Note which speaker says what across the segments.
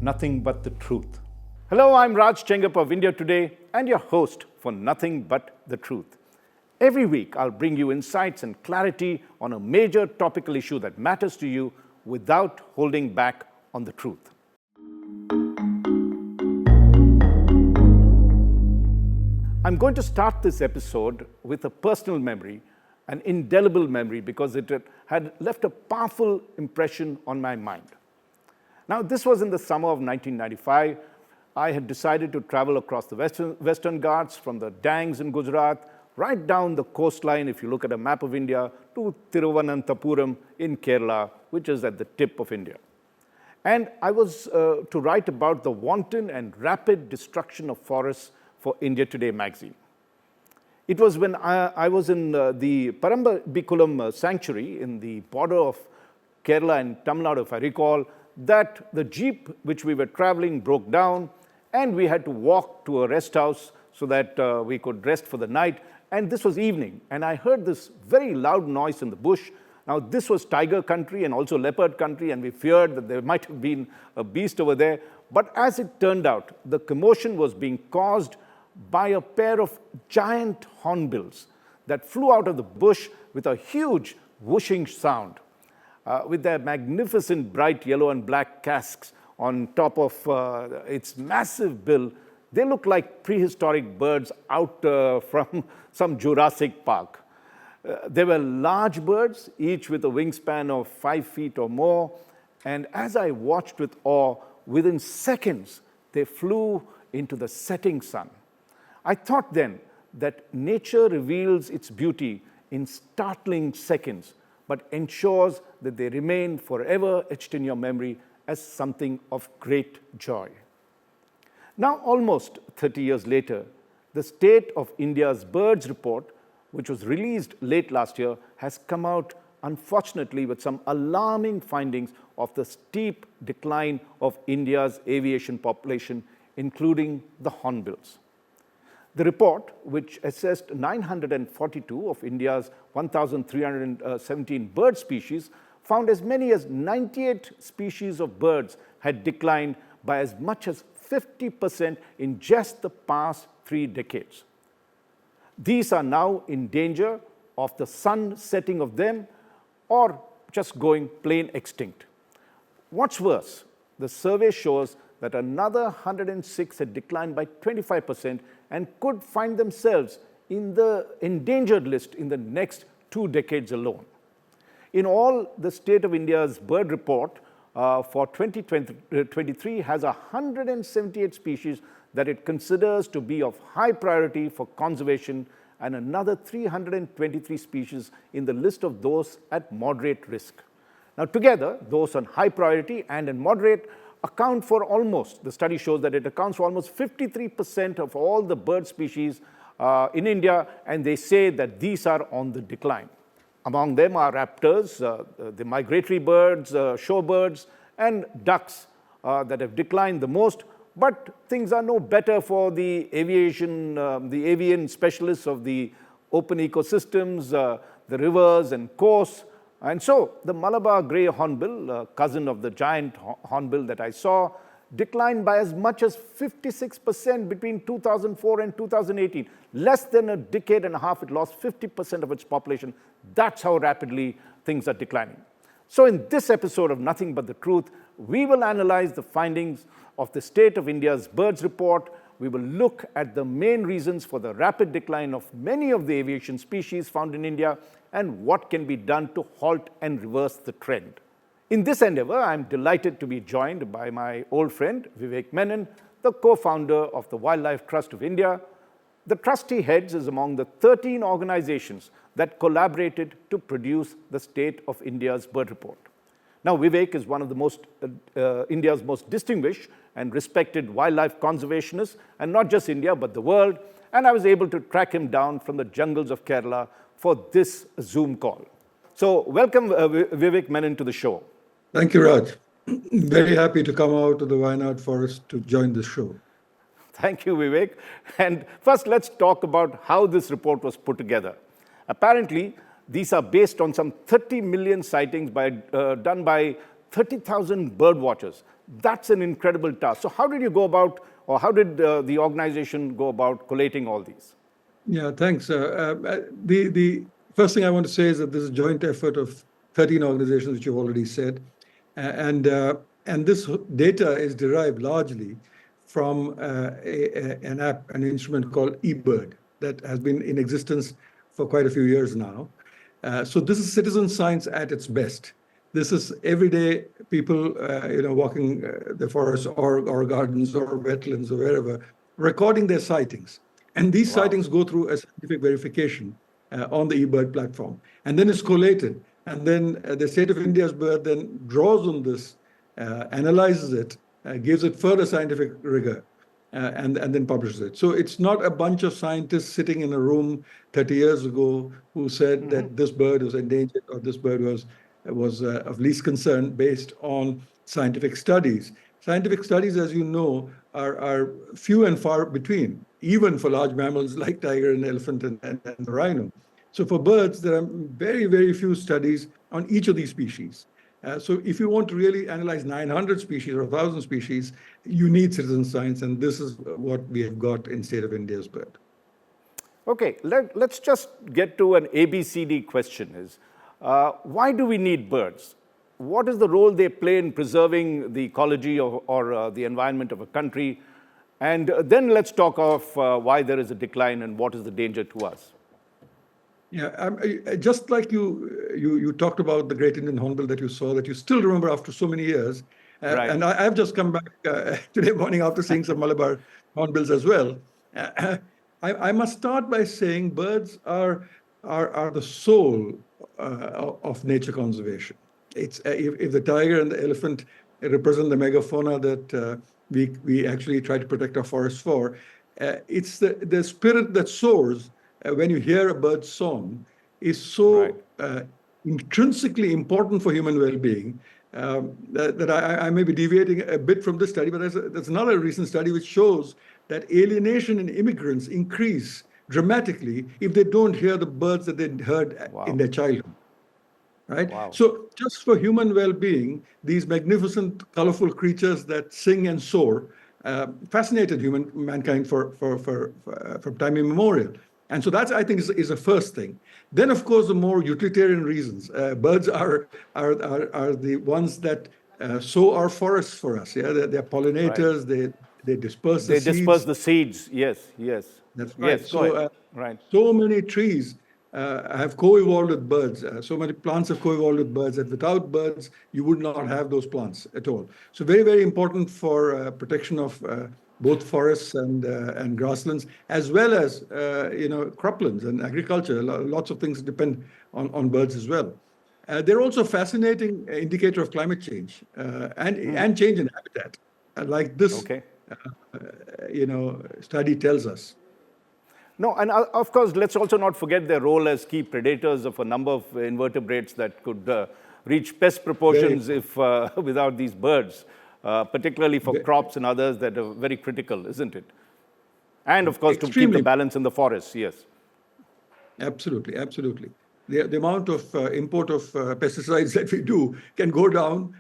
Speaker 1: Nothing But the Truth. Hello, I'm Raj Chengap of India Today and your host for Nothing But the Truth. Every week, I'll bring you insights and clarity on a major topical issue that matters to you without holding back on the truth. I'm going to start this episode with a personal memory, an indelible memory, because it had left a powerful impression on my mind. Now, this was in the summer of 1995. I had decided to travel across the Western Ghats from the Dangs in Gujarat, right down the coastline, if you look at a map of India, to Thiruvananthapuram in Kerala, which is at the tip of India. And I was to write about the wanton and rapid destruction of forests for India Today magazine. It was when I was in the Parambikulam sanctuary in the border of Kerala and Tamil Nadu, if I recall, that the jeep which we were traveling broke down and we had to walk to a rest house so that we could rest for the night. And this was evening, and I heard this very loud noise in the bush. Now, this was tiger country and also leopard country, and we feared that there might have been a beast over there. But as it turned out, the commotion was being caused by a pair of giant hornbills that flew out of the bush with a huge whooshing sound. With their magnificent bright yellow and black casques on top of its massive bill, they look like prehistoric birds out from some Jurassic Park. They were large birds, each with a wingspan of 5 feet or more, and as I watched with awe, within seconds, they flew into the setting sun. I thought then that nature reveals its beauty in startling seconds, but ensures that they remain forever etched in your memory as something of great joy. Now, almost 30 years later, the State of India's Birds Report, which was released late last year, has come out, unfortunately, with some alarming findings of the steep decline of India's aviation population, including the hornbills. The report, which assessed 942 of India's 1,317 bird species, found as many as 98 species of birds had declined by as much as 50% in just the past 3 decades. These are now in danger of the sun setting of them or just going plain extinct. What's worse, the survey shows that another 106 had declined by 25% and could find themselves in the endangered list in the next 2 decades alone. In all, the State of India's bird report for 2023 has 178 species that it considers to be of high priority for conservation and another 323 species in the list of those at moderate risk. Now, together, those on high priority and in moderate account for almost, the study shows that it accounts for almost 53% of all the bird species in India, and they say that these are on the decline. Among them are raptors, the migratory birds, shorebirds, and ducks that have declined the most. But things are no better for the avian specialists of the open ecosystems, the rivers and coasts. And so the Malabar grey hornbill, cousin of the giant hornbill that I saw, declined by as much as 56% between 2004 and 2018. Less than a decade and a half, it lost 50% of its population. That's how rapidly things are declining. So in this episode of Nothing But the Truth, we will analyze the findings of the State of India's Birds Report. We will look at the main reasons for the rapid decline of many of the aviation species found in India and what can be done to halt and reverse the trend. In this endeavor, I'm delighted to be joined by my old friend, Vivek Menon, the co-founder of the Wildlife Trust of India. The trust he heads is among the 13 organizations that collaborated to produce the State of India's Bird Report. Now, Vivek is one of the India's most distinguished and respected wildlife conservationists, and not just India, but the world. And I was able to track him down from the jungles of Kerala for this Zoom call. So welcome, Vivek Menon, to the show.
Speaker 2: Thank you, Raj. Very happy to come out to the Wayanad forest to join this show.
Speaker 1: Thank you, Vivek. And first, let's talk about how this report was put together. Apparently, these are based on some 30 million sightings done by 30,000 bird watchers. That's an incredible task. So how did you go about, or how did the organization go about collating all these?
Speaker 2: Yeah, thanks. The first thing I want to say is that this is a joint effort of 13 organizations, which you've already said, and this data is derived largely from an app, an instrument called eBird that has been in existence for quite a few years now. So this is citizen science at its best. This is everyday people, walking the forest or gardens or wetlands or wherever, recording their sightings. And these sightings go through a scientific verification on the eBird platform. And then it's collated. And then the state of India's bird then draws on this, analyzes it, gives it further scientific rigor, and then publishes it. So it's not a bunch of scientists sitting in a room 30 years ago who said that this bird was endangered or this bird was of least concern based on scientific studies. Scientific studies, as you know, are few and far between, even for large mammals like tiger and elephant and the rhino. So for birds, there are very, very few studies on each of these species. So if you want to really analyze 900 species or 1,000 species, you need citizen science, and this is what we have got in State of India's bird.
Speaker 1: Okay, let's just get to an ABCD question is, why do we need birds? What is the role they play in preserving the ecology or the environment of a country? And then let's talk of why there is a decline and what is the danger to us.
Speaker 2: Yeah, just like you talked about the Great Indian Hornbill that you saw, that you still remember after so many years.
Speaker 1: Right.
Speaker 2: And I've just come back today morning after seeing some Malabar hornbills as well. I must start by saying birds are the soul of nature conservation. It's if the tiger and the elephant represent the megafauna that we actually try to protect our forests for, it's the spirit that soars when you hear a bird's song is so intrinsically important for human well-being that I may be deviating a bit from this study, but there's another recent study which shows that alienation in immigrants increase dramatically if they don't hear the birds that they heard in their childhood. Right? Wow. So just for human well-being, these magnificent, colorful creatures that sing and soar fascinated mankind from time immemorial. And so that's, I think, is the first thing. Then, of course, the more utilitarian reasons. Birds are the ones that sow our forests for us. Yeah, they're pollinators. Right. They disperse the seeds.
Speaker 1: They disperse the seeds. Yes, yes.
Speaker 2: That's right.
Speaker 1: Yes,
Speaker 2: so, so many trees have co-evolved with birds. So many plants have co-evolved with birds that without birds, you would not have those plants at all. So very, very important for protection of both forests and grasslands, as well as croplands and agriculture. Lots of things depend on birds as well. They're also a fascinating indicator of climate change and change in habitat, like this study tells us.
Speaker 1: No, and of course, let's also not forget their role as key predators of a number of invertebrates that could reach pest proportions if without these birds, particularly for crops and others that are very critical, isn't it? And of course, to keep the balance in the forests, yes.
Speaker 2: Absolutely, absolutely. The amount of import of pesticides that we do can go down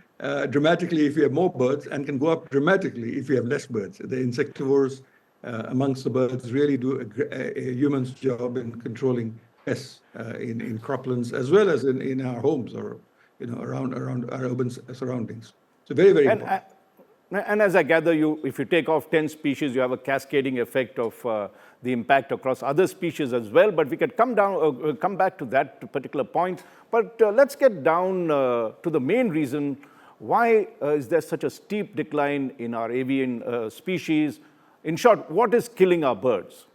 Speaker 2: dramatically if we have more birds and can go up dramatically if we have less birds. The insectivores amongst the birds really do a human's job in controlling pests in croplands as well as in our homes or around our urban surroundings. So very, very important.
Speaker 1: And as I gather, if you take off 10 species, you have a cascading effect of the impact across other species as well. But we could come back to that particular point. But let's get down to the main reason why is there such a steep decline in our avian species. In short, what is killing our birds?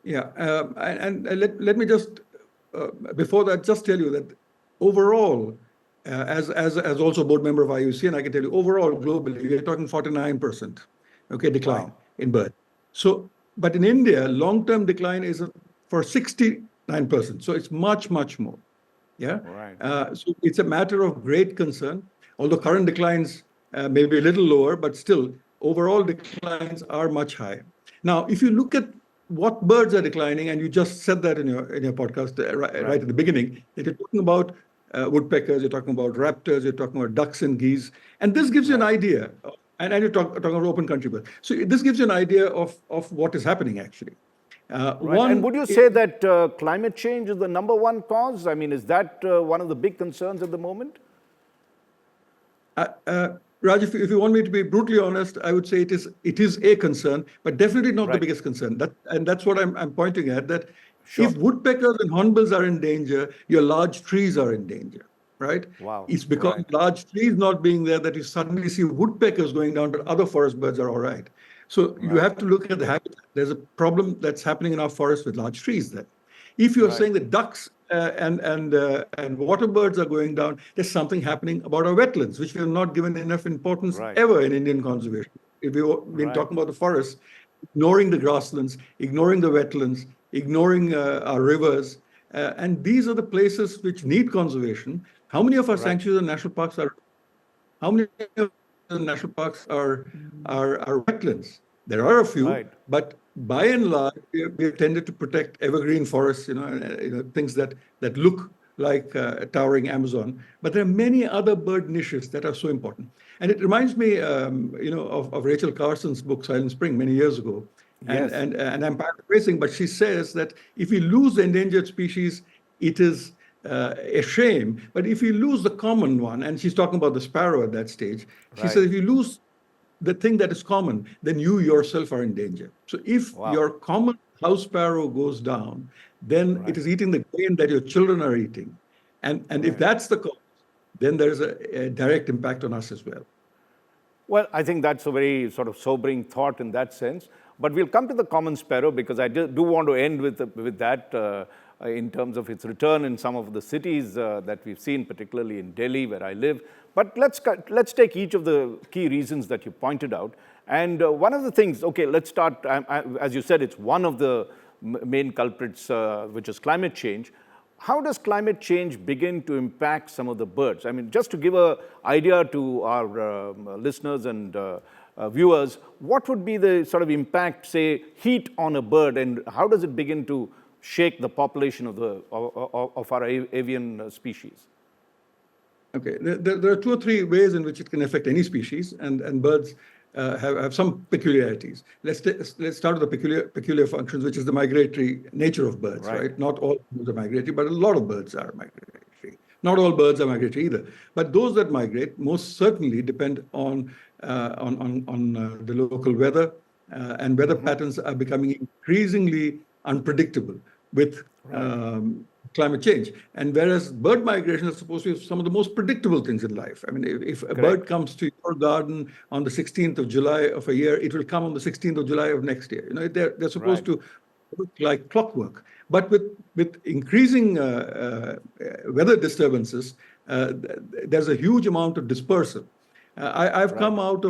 Speaker 2: Yeah, and let me just, before that, just tell you that overall, as also a board member of IUC, and I can tell you overall globally, we're talking 49%, decline in bird. So, but in India, long-term decline is for 69%. So it's much, much more. Yeah. Right. So it's a matter of great concern. Although current declines may be a little lower, but still, overall declines are much higher. Now, if you look at what birds are declining, and you just said that in your podcast right at the beginning, that you're talking about woodpeckers, you're talking about raptors, you're talking about ducks and geese. And this gives you an idea, and you're talking about open country birds. So this gives you an idea of what is happening actually.
Speaker 1: Right. And would you say that climate change is the number one cause? I mean, is that one of the big concerns at the moment?
Speaker 2: Raj, if you want me to be brutally honest, I would say it is a concern, but definitely not the biggest concern. And that's what I'm pointing at, that if woodpeckers and hornbills are in danger, your large trees are in danger, right?
Speaker 1: Wow.
Speaker 2: It's because large trees not being there that you suddenly see woodpeckers going down, but other forest birds are all right. So you have to look at the habitat. There's a problem that's happening in our forests with large trees then. If you're saying that ducks and water birds are going down, there's something happening about our wetlands, which we have not given enough importance ever in Indian conservation. If we've been talking about the forests, ignoring the grasslands, ignoring the wetlands, ignoring our rivers, and these are the places which need conservation. How many of our sanctuaries and national parks are? How many of the national parks are wetlands? There are a few, but by and large, we've tended to protect evergreen forests, things that look like towering Amazon. But there are many other bird niches that are so important. And it reminds me, of Rachel Carson's book, Silent Spring, many years ago. And I'm paraphrasing, but she says that if we lose the endangered species, it is a shame. But if you lose the common one, and she's talking about the sparrow at that stage, she says if you lose the thing that is common, then you yourself are in danger. So if your common house sparrow goes down, then it is eating the grain that your children are eating. And if that's the cause, then there's a direct impact on us as well.
Speaker 1: Well, I think that's a very sort of sobering thought in that sense. But we'll come to the common sparrow, because I do want to end with that in terms of its return in some of the cities that we've seen, particularly in Delhi, where I live. But let's take each of the key reasons that you pointed out. And one of the things, let's start, as you said, it's one of the main culprits, which is climate change. How does climate change begin to impact some of the birds? I mean, just to give an idea to our listeners and viewers, what would be the sort of impact, say, heat on a bird, and how does it begin to shake the population of our avian species?
Speaker 2: Okay, there are 2 or 3 ways in which it can affect any species, and birds have some peculiarities. Let's start with the peculiar functions, which is the migratory nature of birds, right? Not all birds are migratory, but a lot of birds are migratory. Not all birds are migratory either, but those that migrate most certainly depend on the local weather, and weather patterns are becoming increasingly unpredictable with climate change. And whereas bird migration is supposed to be some of the most predictable things in life. I mean, if a bird comes to your garden on the 16th of July of a year, it will come on the 16th of July of next year. They're supposed to look like clockwork. But with increasing weather disturbances, there's a huge amount of dispersal. I've come out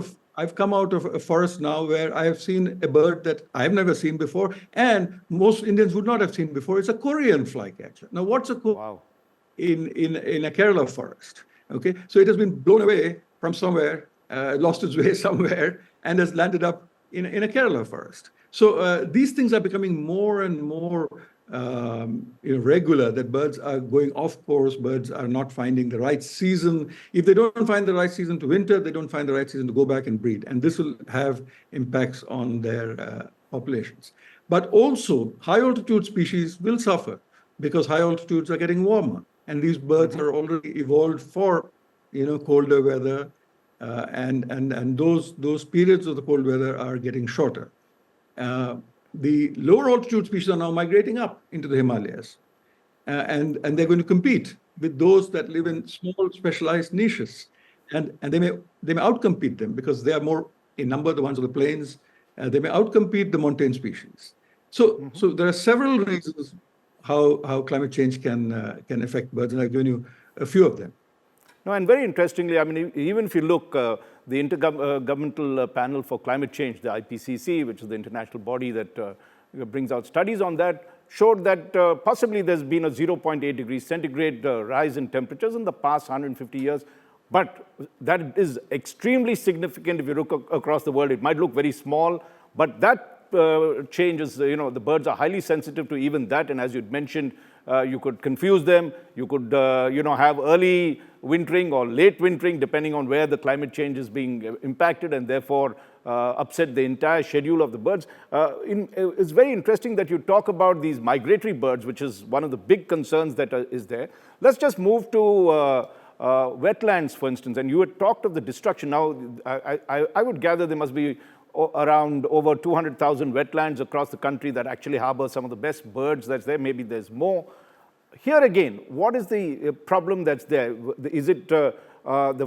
Speaker 2: of a forest now where I have seen a bird that I've never seen before, and most Indians would not have seen before. It's a Korean flycatcher. Now, what's a Korean in a Kerala forest? Okay, so it has been blown away from somewhere, lost its way somewhere, and has landed up in a Kerala forest. So these things are becoming more and more regular, that birds are going off course, birds are not finding the right season. If they don't find the right season to winter, they don't find the right season to go back and breed. And this will have impacts on their populations. But also, high altitude species will suffer because high altitudes are getting warmer. And these birds are already evolved for colder weather. And those periods of the cold weather are getting shorter. The lower altitude species are now migrating up into the Himalayas, and they're going to compete with those that live in small specialized niches, and they may outcompete them because they are more in number, the ones on the plains. They may outcompete the montane species. So there are several reasons how climate change can affect birds, and I've given you a few of them.
Speaker 1: No, and very interestingly, I mean, even if you look, the Intergovernmental Panel for Climate Change, the IPCC, which is the international body that brings out studies on that, showed that possibly there's been a 0.8 degrees centigrade rise in temperatures in the past 150 years. But that is extremely significant if you look across the world. It might look very small, but that change is, the birds are highly sensitive to even that. And as you'd mentioned, You could confuse them. You could, have early wintering or late wintering, depending on where the climate change is being impacted, and therefore upset the entire schedule of the birds. It's very interesting that you talk about these migratory birds, which is one of the big concerns that is there. Let's just move to wetlands, for instance, and you had talked of the destruction. Now, I would gather there must be around over 200,000 wetlands across the country that actually harbor some of the best birds that's there. Maybe there's more. Here again, what is the problem that's there? Is it the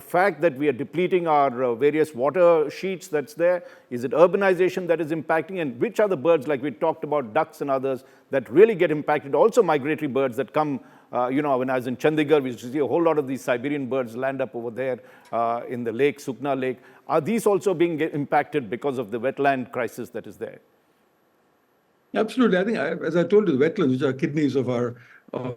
Speaker 1: fact that we are depleting our various water sheets that's there? Is it urbanization that is impacting? And which are the birds, like we talked about, ducks and others, that really get impacted? Also migratory birds that come, when I was in Chandigarh, we used to see a whole lot of these Siberian birds land up over there in the lake, Sukna Lake. Are these also being impacted because of the wetland crisis that is there?
Speaker 2: Absolutely. I think, as I told you, the wetlands, which are kidneys of our of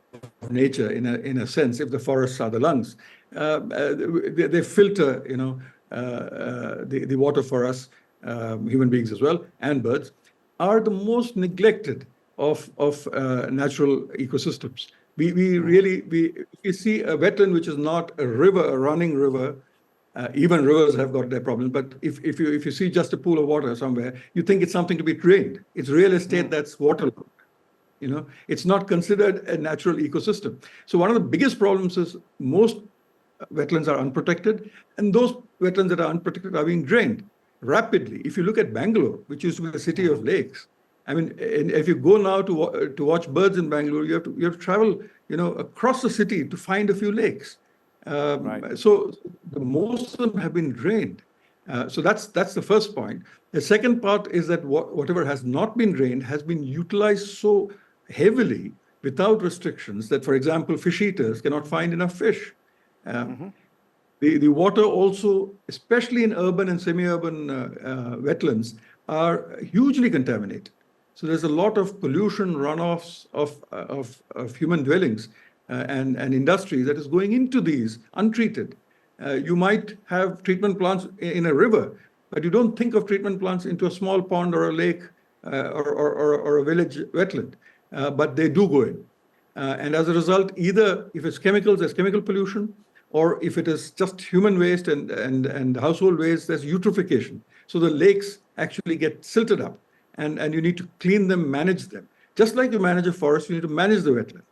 Speaker 2: nature, in a sense, if the forests are the lungs, they filter, the water for us, human beings as well, and birds, are the most neglected of natural ecosystems. If you see a wetland which is not a river, a running river, even rivers have got their problems. But if you see just a pool of water somewhere, you think it's something to be drained. It's real estate that's waterlogged. It's not considered a natural ecosystem. So one of the biggest problems is most wetlands are unprotected, and those wetlands that are unprotected are being drained rapidly. If you look at Bangalore, which used to be the city of lakes, I mean, if you go now to watch birds in Bangalore, you have to travel, across the city to find a few lakes. Right. So most of them have been drained. So that's the first point. The second part is that whatever has not been drained has been utilized so heavily without restrictions that, for example, fish eaters cannot find enough fish. The water also, especially in urban and semi-urban wetlands, are hugely contaminated. So there's a lot of pollution, runoffs of human dwellings and industry that is going into these untreated. You might have treatment plants in a river, but you don't think of treatment plants into a small pond or a lake or a village wetland, but they do go in. And as a result, either if it's chemicals, there's chemical pollution, or if it is just human waste and household waste, there's eutrophication. So the lakes actually get silted up, and you need to clean them, manage them. Just like you manage a forest, you need to manage the wetland.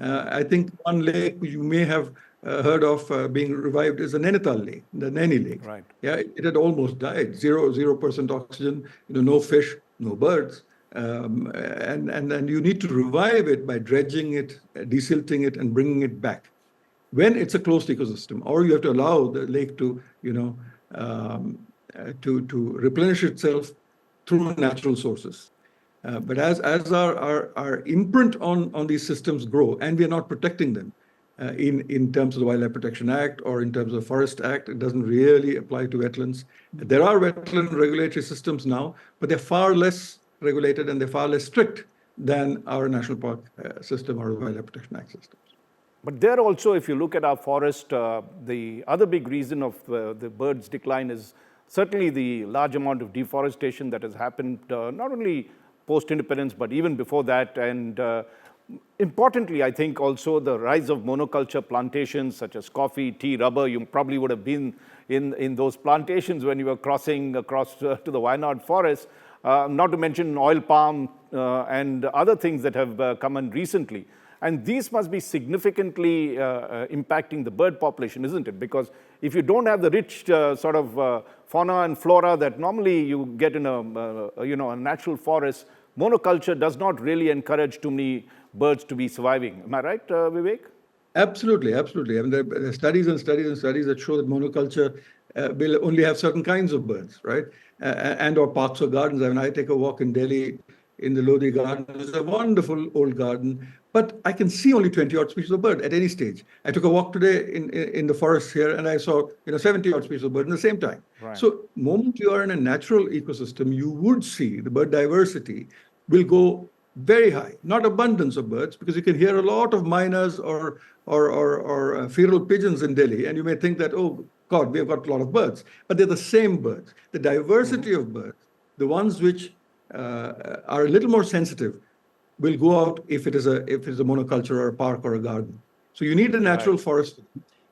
Speaker 2: I think one lake you may have heard of being revived is the Nainital Lake, the Naini Lake. Right. Yeah, it had almost died. 0% oxygen, no fish, no birds. And you need to revive it by dredging it, desilting it, and bringing it back when it's a closed ecosystem, or you have to allow the lake to, to replenish itself through natural sources. But as our imprint on these systems grow, and we are not protecting them in terms of the Wildlife Protection Act or in terms of the Forest Act, it doesn't really apply to wetlands. There are wetland regulatory systems now, but they're far less regulated and they're far less strict than our National Park system or the Wildlife Protection Act systems.
Speaker 1: But there also, if you look at our forest, the other big reason of the birds' decline is certainly the large amount of deforestation that has happened, not only post-independence, but even before that. And importantly, I think also the rise of monoculture plantations such as coffee, tea, rubber. You probably would have been in those plantations when you were crossing across to the Wayanad forest, not to mention oil palm and other things that have come in recently. And these must be significantly impacting the bird population, isn't it? Because if you don't have the rich sort of fauna and flora that normally you get in a natural forest, monoculture does not really encourage too many birds to be surviving. Am I right, Vivek?
Speaker 2: Absolutely, absolutely. I mean, there are studies and studies and studies that show that monoculture will only have certain kinds of birds, right? And or parks or gardens. I mean, I take a walk in Delhi in the Lodi garden. It's a wonderful old garden, but I can see only 20-odd species of bird at any stage. I took a walk today in the forest here, and I saw 70-odd species of bird in the same time. Right. So, moment you are in a natural ecosystem, you would see the bird diversity will go very high. Not abundance of birds, because you can hear a lot of miners or feral pigeons in Delhi, and you may think that, oh God, we have got a lot of birds, but they're the same birds. The diversity of birds, the ones which are a little more sensitive, will go out if it is a monoculture or a park or a garden. So you need a natural forest.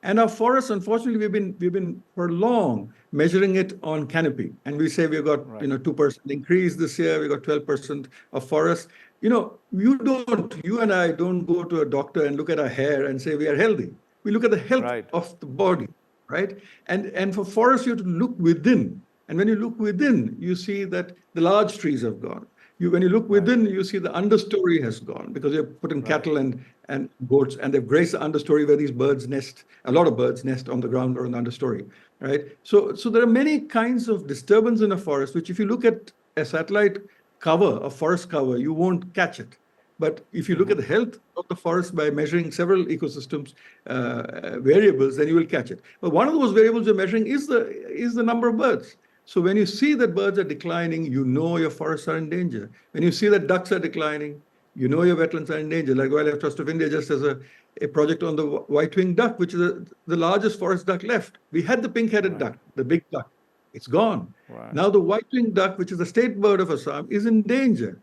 Speaker 2: And our forests, unfortunately, we've been for long measuring it on canopy, and we say we've got 2% increase this year. We got 12% of forest. You and I don't go to a doctor and look at our hair and say we are healthy. We look at the health of the body, right? And for forests, you have to look within. And when you look within, you see that the large trees have gone. When you look within, you see the understory has gone because you're putting cattle and goats, and they've grazed the understory where these birds nest. A lot of birds nest on the ground or in the understory, right? So there are many kinds of disturbance in a forest, which if you look at a satellite cover, a forest cover, you won't catch it. But if you look at the health of the forest by measuring several ecosystems variables, then you will catch it. But one of those variables you're measuring is the number of birds. So when you see that birds are declining, you know your forests are in danger. When you see that ducks are declining, you know your wetlands are in danger. Like Wildlife Trust of India just has a project on the white-winged duck, which is the largest forest duck left. We had the pink-headed duck, the big duck. It's gone. Now the white-winged duck, which is the state bird of Assam, is in danger.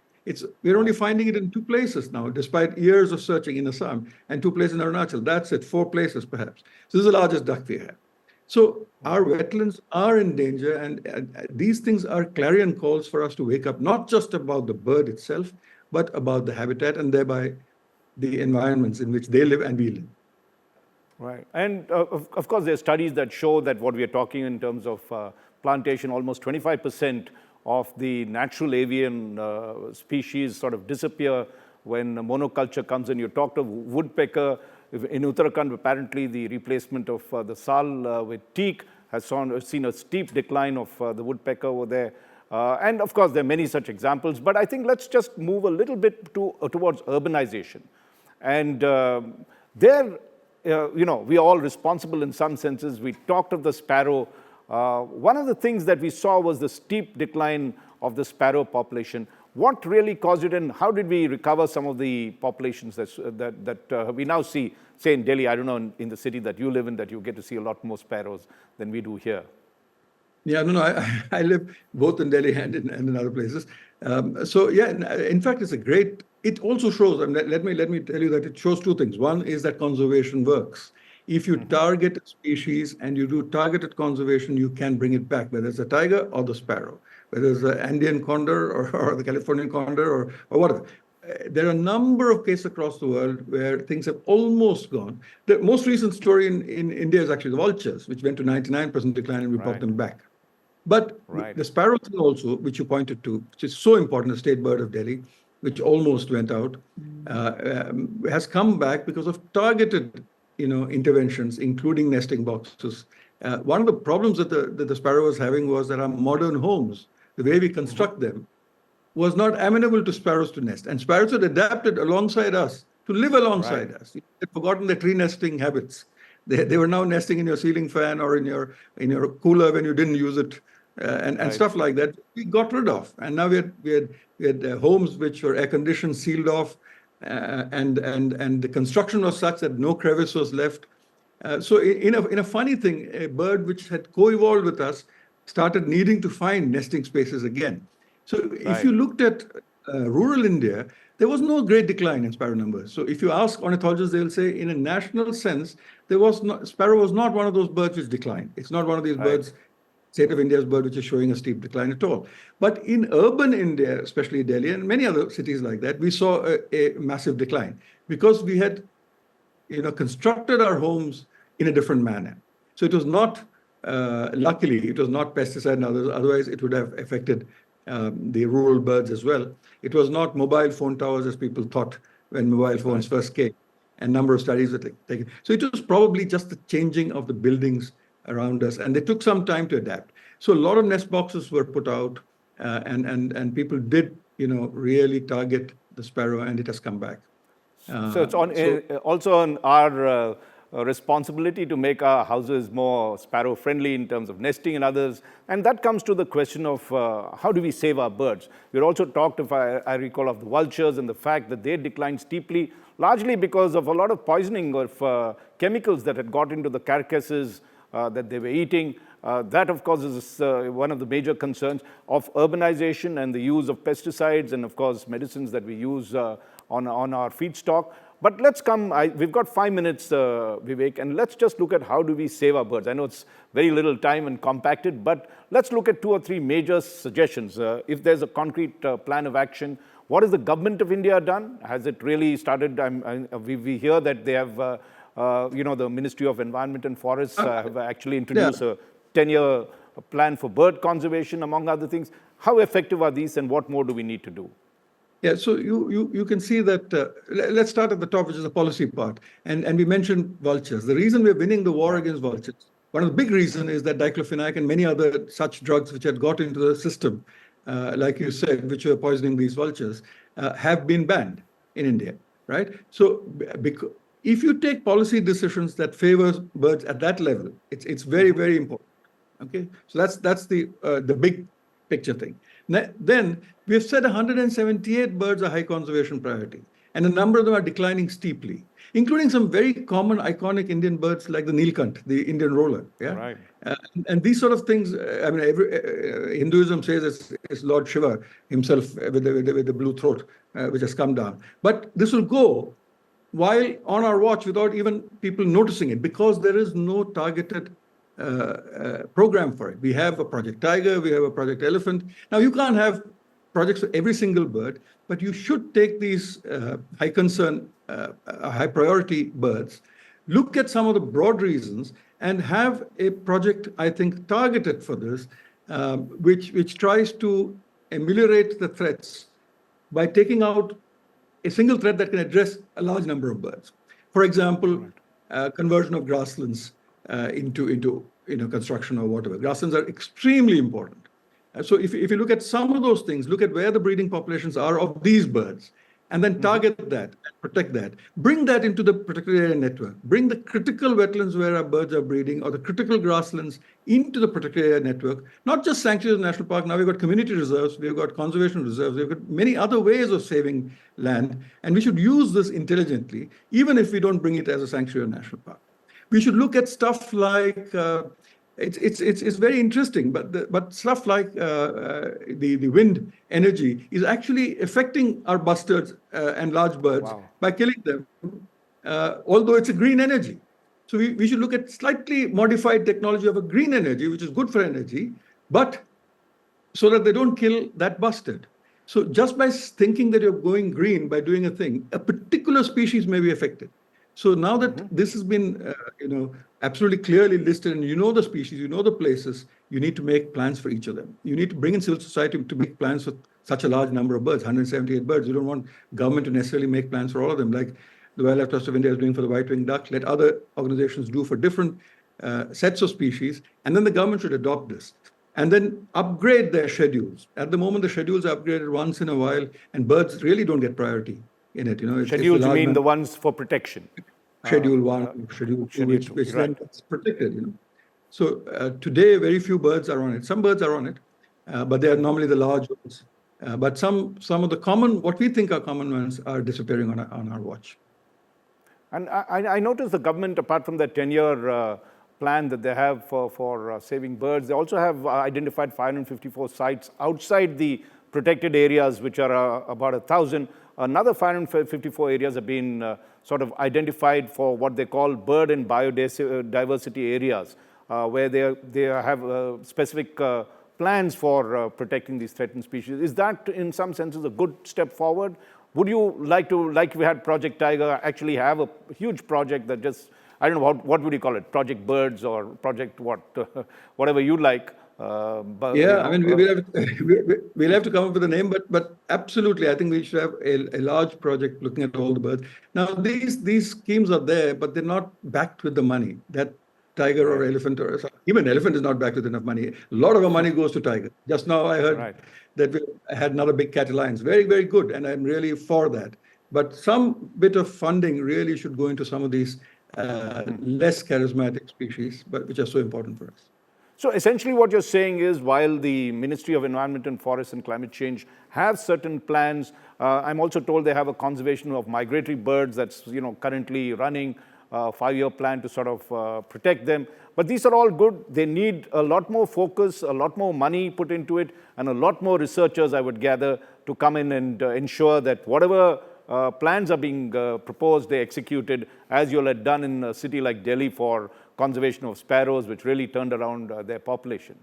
Speaker 2: We're only finding it in 2 places now, despite years of searching in Assam, and 2 places in Arunachal. That's it, 4 places perhaps. So this is the largest duck we have. So our wetlands are in danger, and these things are clarion calls for us to wake up, not just about the bird itself, but about the habitat and thereby the environments in which they live and we live.
Speaker 1: Right. And of course, there are studies that show that what we are talking in terms of plantation, almost 25% of the natural avian species sort of disappear when monoculture comes in. You talked of woodpecker. In Uttarakhand, apparently the replacement of the sal with teak has seen a steep decline of the woodpecker over there. And of course, there are many such examples. But I think let's just move a little bit towards urbanization. And there, we are all responsible in some senses. We talked of the sparrow. One of the things that we saw was the steep decline of the sparrow population. What really caused it, and how did we recover some of the populations that we now see, say in Delhi? I don't know, in the city that you live in, that you get to see a lot more sparrows than we do here.
Speaker 2: Yeah, no, I live both in Delhi and in other places. So yeah, in fact, it also shows, and let me tell you that it shows 2 things. One is that conservation works. If you target a species and you do targeted conservation, you can bring it back, whether it's the tiger or the sparrow, whether it's the Andean condor or the Californian condor or whatever. There are a number of cases across the world where things have almost gone. The most recent story in India is actually the vultures, which went to 99% decline and we brought them back. But the sparrow thing also, which you pointed to, which is so important, the state bird of Delhi, which almost went out, has come back because of targeted interventions, including nesting boxes. One of the problems that the sparrow was having was that our modern homes, the way we construct them, was not amenable to sparrows to nest. And sparrows had adapted alongside us to live alongside us. They had forgotten their tree nesting habits. They were now nesting in your ceiling fan or in your cooler when you didn't use it, and stuff like that. We got rid of, and now we had homes which were air conditioned, sealed off, and the construction was such that no crevice was left. So in a funny thing, a bird which had co-evolved with us started needing to find nesting spaces again. So if you looked at rural India, there was no great decline in sparrow numbers. So if you ask ornithologists, they will say in a national sense, sparrow was not one of those birds which declined. It's not one of these birds, state of India's bird, which is showing a steep decline at all. But in urban India, especially Delhi and many other cities like that, we saw a massive decline because we had constructed our homes in a different manner. So it was not, luckily, it was not pesticide and others. Otherwise, it would have affected the rural birds as well. It was not mobile phone towers as people thought when mobile phones first came, and number of studies were taken. So it was probably just the changing of the buildings around us, and they took some time to adapt. So a lot of nest boxes were put out, and people did, really target the sparrow, and it has come back.
Speaker 1: So it's also on our responsibility to make our houses more sparrow friendly in terms of nesting and others. And that comes to the question of how do we save our birds? We also talked, if I recall, of the vultures and the fact that they declined steeply, largely because of a lot of poisoning of chemicals that had got into the carcasses that they were eating. That, of course, is one of the major concerns of urbanization and the use of pesticides and, of course, medicines that we use on our feedstock. But let's come, we've got 5 minutes, Vivek, and let's just look at how do we save our birds. I know it's very little time and compacted, but let's look at 2 or 3 major suggestions. If there's a concrete plan of action, what has the government of India done? Has it really started? We hear that they have, the Ministry of Environment and Forests have actually introduced a 10-year plan for bird conservation, among other things. How effective are these, and what more do we need to do?
Speaker 2: Yeah, so you can see that, let's start at the top, which is the policy part. And we mentioned vultures. The reason we're winning the war against vultures, one of the big reasons is that diclofenac and many other such drugs which had got into the system, like you said, which were poisoning these vultures, have been banned in India, right? So if you take policy decisions that favor birds at that level, it's very, very important. Okay, so that's the big picture thing. Then we have said 178 birds are high conservation priority, and a number of them are declining steeply, including some very common iconic Indian birds like the Nilkant, the Indian roller. Yeah,
Speaker 1: right.
Speaker 2: And these sort of things. I mean, Hinduism says it's Lord Shiva himself with the blue throat, which has come down. But this will go while on our watch without even people noticing it, because there is no targeted program for it. We have a Project Tiger, we have a Project Elephant. Now, you can't have projects for every single bird, but you should take these high concern, high priority birds, look at some of the broad reasons, and have a project, I think, targeted for this, which tries to ameliorate the threats by taking out a single threat that can address a large number of birds. For example, conversion of grasslands into construction or whatever. Grasslands are extremely important. So if you look at some of those things, look at where the breeding populations are of these birds, and then target that, and protect that, bring that into the protected area network, bring the critical wetlands where our birds are breeding or the critical grasslands into the protected area network, not just sanctuaries of national park. Now we've got community reserves, we've got conservation reserves, we've got many other ways of saving land, and we should use this intelligently, even if we don't bring it as a sanctuary or national park. We should look at stuff like, it's very interesting, but stuff like the wind energy is actually affecting our bustards and large birds by killing them, although it's a green energy. So we should look at slightly modified technology of a green energy, which is good for energy, but so that they don't kill that bustard. So just by thinking that you're going green by doing a thing, a particular species may be affected. So now that this has been, absolutely clearly listed, and you know the species, you know the places, you need to make plans for each of them. You need to bring in civil society to make plans for such a large number of birds, 178 birds. You don't want government to necessarily make plans for all of them, like the Wildlife Trust of India is doing for the white-winged duck. Let other organizations do for different sets of species, and then the government should adopt this. And then upgrade their schedules. At the moment, the schedules are upgraded once in a while, and birds really don't get priority in it.
Speaker 1: Schedules mean the ones for protection.
Speaker 2: Schedule 1, Schedule 2, which then gets protected. So today, very few birds are on it. Some birds are on it, but they are normally the large ones. But some of the common, what we think are common ones, are disappearing on our watch.
Speaker 1: And I noticed the government, apart from the 10-year plan that they have for saving birds, they also have identified 554 sites outside the protected areas, which are about 1,000. Another 554 areas have been sort of identified for what they call bird and biodiversity areas, where they have specific plans for protecting these threatened species. Is that, in some senses, a good step forward? Would you like to, like we had Project Tiger, actually have a huge project that just, I don't know, what would you call it, Project Birds or Project what, whatever you like?
Speaker 2: But, yeah, I mean, we'll have to come up with a name, but absolutely, I think we should have a large project looking at all the birds. Now, these schemes are there, but they're not backed with the money that tiger or elephant, or even elephant is not backed with enough money. A lot of our money goes to tiger. Just now I heard that we had another big cat alliance. Very, very good, and I'm really for that. But some bit of funding really should go into some of these less charismatic species, but which are so important for us.
Speaker 1: So essentially what you're saying is, while the Ministry of Environment and Forests and Climate Change have certain plans, I'm also told they have a conservation of migratory birds that's currently running, a 5-year plan to sort of protect them. But these are all good. They need a lot more focus, a lot more money put into it, and a lot more researchers, I would gather, to come in and ensure that whatever plans are being proposed, they're executed, as you all had done in a city like Delhi for conservation of sparrows, which really turned around their population.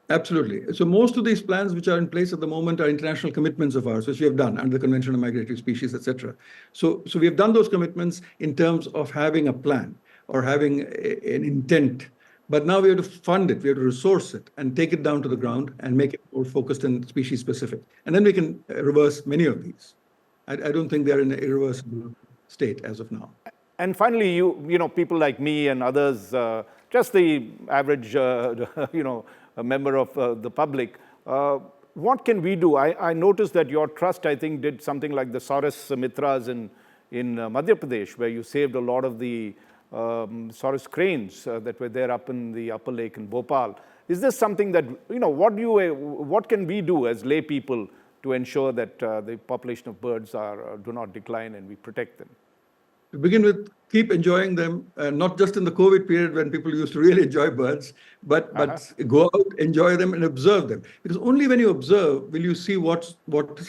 Speaker 2: Absolutely. So most of these plans which are in place at the moment are international commitments of ours, which we have done under the Convention on Migratory Species, etc. So we have done those commitments in terms of having a plan or having an intent. But now we have to fund it, we have to resource it and take it down to the ground and make it more focused and species specific. And then we can reverse many of these. I don't think they're in an irreversible state as of now.
Speaker 1: And finally, you know, people like me and others, just the average, a member of the public, what can we do? I noticed that your trust, I think, did something like the Saurus Mitras in Madhya Pradesh, where you saved a lot of the Saurus cranes that were there up in the upper lake in Bhopal. Is this something that, you know, what can we do as lay people to ensure that the population of birds do not decline and we protect them?
Speaker 2: To begin with, keep enjoying them, not just in the COVID period when people used to really enjoy birds, but go out, enjoy them and observe them. Because only when you observe will you see what's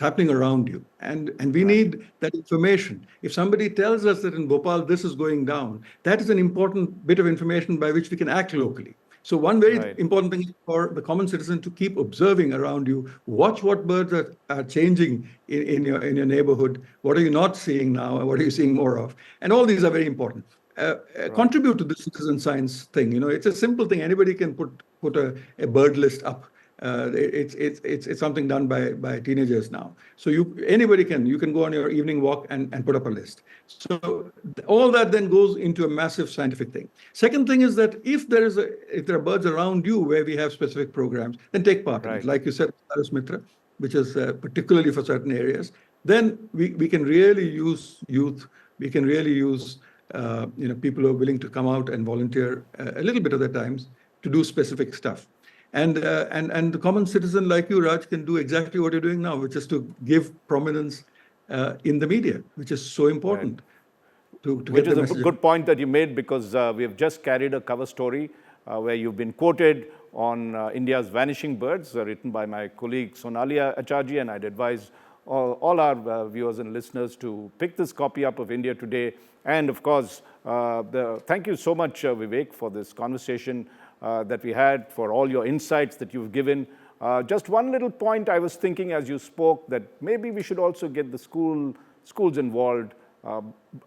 Speaker 2: happening around you. And we need that information. If somebody tells us that in Bhopal this is going down, that is an important bit of information by which we can act locally. So one very important thing is for the common citizen to keep observing around you, watch what birds are changing in your neighborhood, what are you not seeing now, and what are you seeing more of? And all these are very important. Contribute to the citizen science thing. You know, it's a simple thing. Anybody can put a bird list up. It's something done by teenagers now. So anybody you can go on your evening walk and put up a list. So all that then goes into a massive scientific thing. Second thing is that if there are birds around you where we have specific programs, then take part in it. Like you said, Saurus Mitra, which is particularly for certain areas. Then we can really use youth. We can really use people who are willing to come out and volunteer a little bit of their times to do specific stuff. And the common citizen like you, Raj, can do exactly what you're doing now, which is to give prominence in the media, which is so important to get the message.
Speaker 1: Which is a good point that you made, because we have just carried a cover story where you've been quoted on India's vanishing birds, written by my colleague Sonali Acharji, and I'd advise all our viewers and listeners to pick this copy up of India Today. And of course, thank you so much, Vivek, for this conversation that we had, for all your insights that you've given. Just one little point I was thinking as you spoke, that maybe we should also get the schools involved.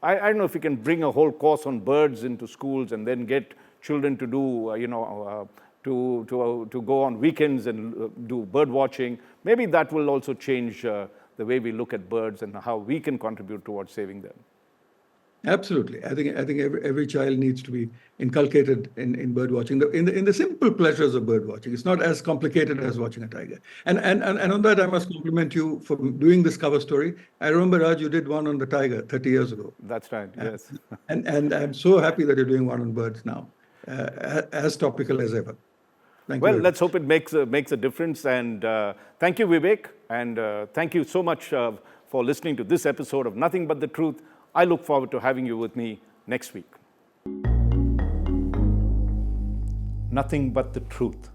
Speaker 1: I don't know if we can bring a whole course on birds into schools and then get children to do, to go on weekends and do bird watching. Maybe that will also change the way we look at birds and how we can contribute towards saving them.
Speaker 2: Absolutely. I think every child needs to be inculcated in bird watching, in the simple pleasures of bird watching. It's not as complicated as watching a tiger. And on that, I must compliment you for doing this cover story. I remember, Raj, you did one on the tiger 30 years ago.
Speaker 1: That's right, yes.
Speaker 2: And I'm so happy that you're doing one on birds now, as topical as ever. Thank you.
Speaker 1: Let's hope it makes a difference. And thank you, Vivek. And thank you so much for listening to this episode of Nothing But the Truth. I look forward to having you with me next week. Nothing but the truth.